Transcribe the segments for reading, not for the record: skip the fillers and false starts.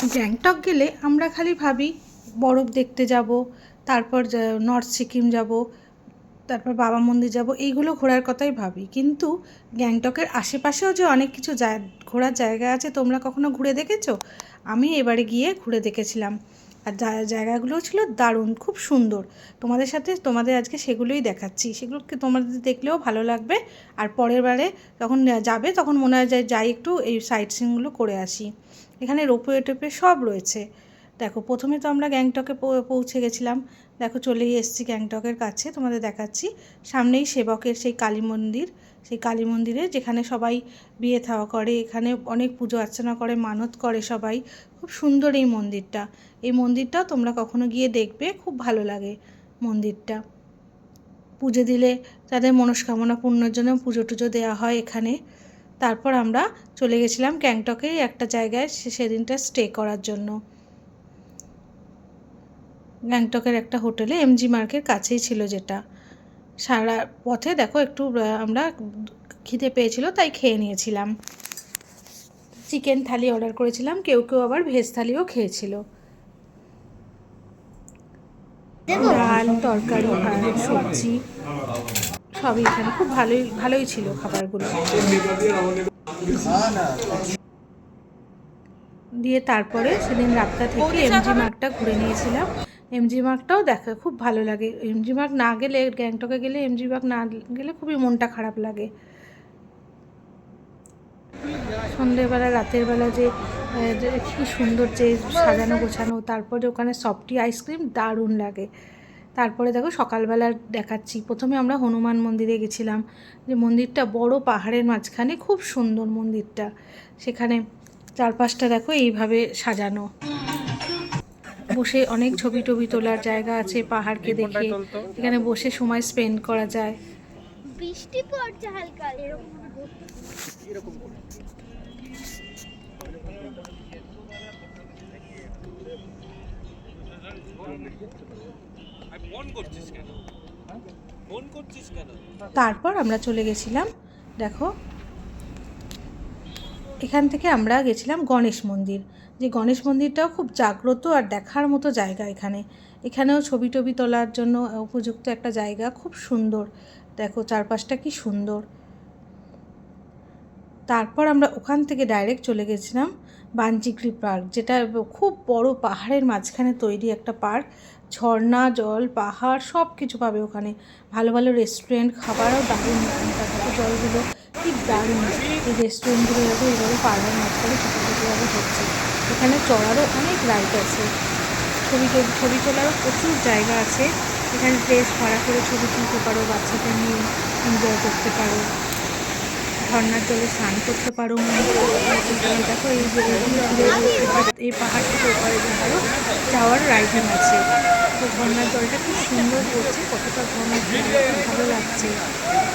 গ্যাংটক গেলে আমরা খালি ভাবি বরফ দেখতে যাব, তারপর নর্থ সিকিম যাব, তারপর বাবা মন্দির যাব, এইগুলো ঘোরার কথাই ভাবি। কিন্তু গ্যাংটকের আশেপাশেও যে অনেক কিছু ঘোরার জায়গা আছে, তোমরা কখনো ঘুরে দেখেছো? আমি এবারে গিয়ে ঘুরে দেখেছিলাম, আর জায়গাগুলো ছিল দারুণ, খুব সুন্দর। তোমাদের আজকে সেগুলোই দেখাচ্ছি। সেগুলোকে তোমাদের দেখলেও ভালো লাগবে, আর পরের বারে যখন যাবে তখন মনে হয় যাই একটু এই সাইট সিনগুলো করে আসি। এখানে রোপওয়ে টোপওয়ে সব রয়েছে। দেখো, প্রথমে তো আমরা গ্যাংটকে পৌঁছে গেছিলাম। দেখো, চলেই এসেছি গ্যাংটকের কাছে, তোমাদের দেখাচ্ছি। সামনেই সেবকের সেই কালী মন্দির, সেই কালী মন্দিরে যেখানে সবাই বিয়ে থাওয়া করে, এখানে অনেক পুজো অর্চনা করে, মানত করে সবাই। খুব সুন্দর এই মন্দিরটা। এই মন্দিরটাও তোমরা কখনো গিয়ে দেখবে, খুব ভালো লাগে মন্দিরটা। পুজো দিলে তাদের মনস্কামনা পূর্ণর জন্য পুজো টুজো দেওয়া হয় এখানে। তারপর আমরা চলে গেছিলাম গ্যাংটকের একটা জায়গায় সেদিনটা স্টে করার জন্য। গ্যাংটকের একটা হোটেলে, এমজি মার্কের কাছেই ছিল যেটা। সারা পথে দেখো একটু আমরা খিদে পেয়েছিল তাই খেয়ে নিয়েছিলাম। চিকেন থালি অর্ডার করেছিলাম, কেউ কেউ আবার ভেজ থালিও খেয়েছিল। ডাল, তরকারি আর সবজি সবই এখানে খুব ভালোই ছিল খাবারগুলো। দিয়ে তারপরে সেদিন রাতটা থেকে এমজি মার্গটা ঘুরে নিয়েছিলাম। এমজি মার্গটাও দেখা খুব ভালো লাগে। এমজি মার্গ না গেলে, গ্যাংটকে গেলে এমজি মার্গ না গেলে খুবই মনটা খারাপ লাগে। সন্ধেবেলা, রাতের বেলা যে কী সুন্দর যে সাজানো গোছানো, তারপরে ওখানে সফটি আইসক্রিম দারুণ লাগে। তারপরে দেখো সকালবেলা দেখাচ্ছি। প্রথমে আমরা হনুমান মন্দিরে গেছিলাম, যে মন্দিরটা বড় পাহাড়ের মাঝখানে, খুব সুন্দর মন্দিরটা। সেখানে চারপাশটা দেখো এইভাবে সাজানো, বসে অনেক ছবি টবি তোলার জায়গা আছে পাহাড়কে দেখে। এখানে বসে সময় স্পেন্ড করা যায়। বৃষ্টি পড়ছে হালকা এরকম। তারপর আমরা চলে গেছিলাম, দেখো এখান থেকে আমরা গেছিলাম গণেশ মন্দির। যে গণেশ মন্দিরটাও খুব জাগ্রত আর দেখার মতো জায়গা। এখানেও ছবি টবি তোলার জন্য উপযুক্ত একটা জায়গা, খুব সুন্দর। দেখো চারপাশটা কি সুন্দর। তারপর আমরা ওখান থেকে ডাইরেক্ট চলে গেছিলাম বাঞ্চিগ্রি পার্ক, যেটা খুব বড় পাহাড়ের মাঝখানে তৈরি একটা পার্ক। ঝর্ণা, জল, পাহাড় সব কিছু পাবে ওখানে। ভালো ভালো রেস্টুরেন্ট, খাবারও দারুণ। ওখানকার দেখো জলগুলো কি দারুণ। এই রেস্টুরেন্টগুলো দেখো এইভাবে পাহাড়ের মাঝখানে ছোটো ছোটোভাবে হচ্ছে। এখানে চড়ারও অনেক রাইড আছে। ছবি তোলারও প্রচুর জায়গা আছে। এখানে ড্রেস ভাড়া করে ছবি তুলতে পারো, বাচ্চাদের নিয়ে এনজয় করতে পারো, ঝর্নার জলে স্নান করতে পারো। দেখো এই যে এই পাহাড় থেকে ওপারে পাহাড়ও যাওয়ার রাইডিং আছে। তো ঝর্নার জলটা খুব সুন্দর পড়ছে, কতটা ঝর্নার ভালো লাগছে।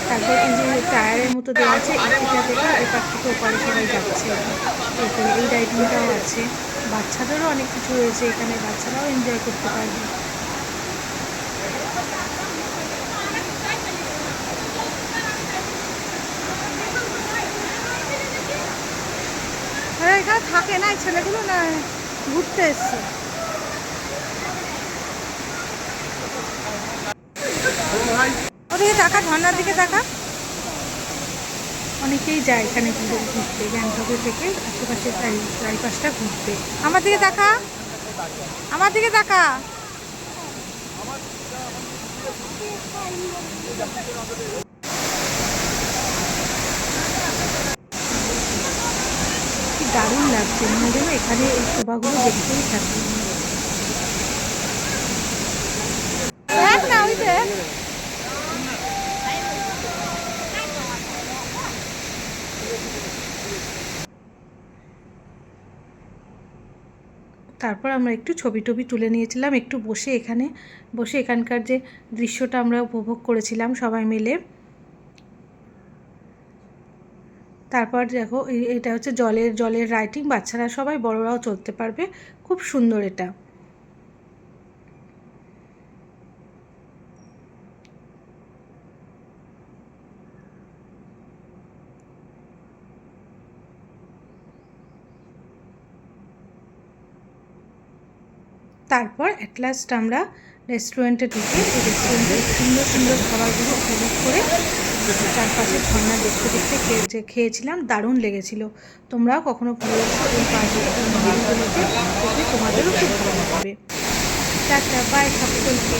তারপর এই যে টায়ারের মতো দেওয়া আছে, এটা থেকে এপার থেকে ওপারে সবাই যাচ্ছে। এই রাইডিংটাও আছে। বাচ্চাদেরও অনেক কিছু রয়েছে এখানে, বাচ্চারাও এনজয় করতে পারবে। এখানে থাকে না, ছেলেগুলো না ঘুরতে এসছে। ওদিকে টাকা, ঝর্নার দিকে টাকা। অনেকেই যায় এখানে ঘুরতে, গ্যাংটকে থেকে আশেপাশে চারিপাশটা ঘুরতে। আমার দিকে টাকা, আমার দিকে টাকা। কি দারুণ লাগছে, মনে যেন এখানে এই শোভাগুলো দেখতেই থাকি। দেখ না, ওই দেখ। তারপর আমরা একটু ছবি টবি তুলে নিয়েছিলাম, একটু বসে এখানকার যে দৃশ্যটা আমরা উপভোগ করেছিলাম সবাই মিলে। তারপর দেখো এটা হচ্ছে জলের রাইডিং, বাচ্চারা সবাই, বড়রাও চলতে পারবে, খুব সুন্দর এটা। তারপর অ্যাট লাস্ট আমরা রেস্টুরেন্টে ঢুকে এই রেস্টুরেন্টের সুন্দর সুন্দর খাবারগুলো উপভোগ করে চারপাশে ঝর্ণা দেখতে দেখতে খেয়েছিলাম। দারুণ লেগেছিল। তোমরাও কখনো ঘুরে এসো এই পার্কগুলোতে, তোমাদেরও খুব ভালো লাগবে। টাটা, বাই সকলকে।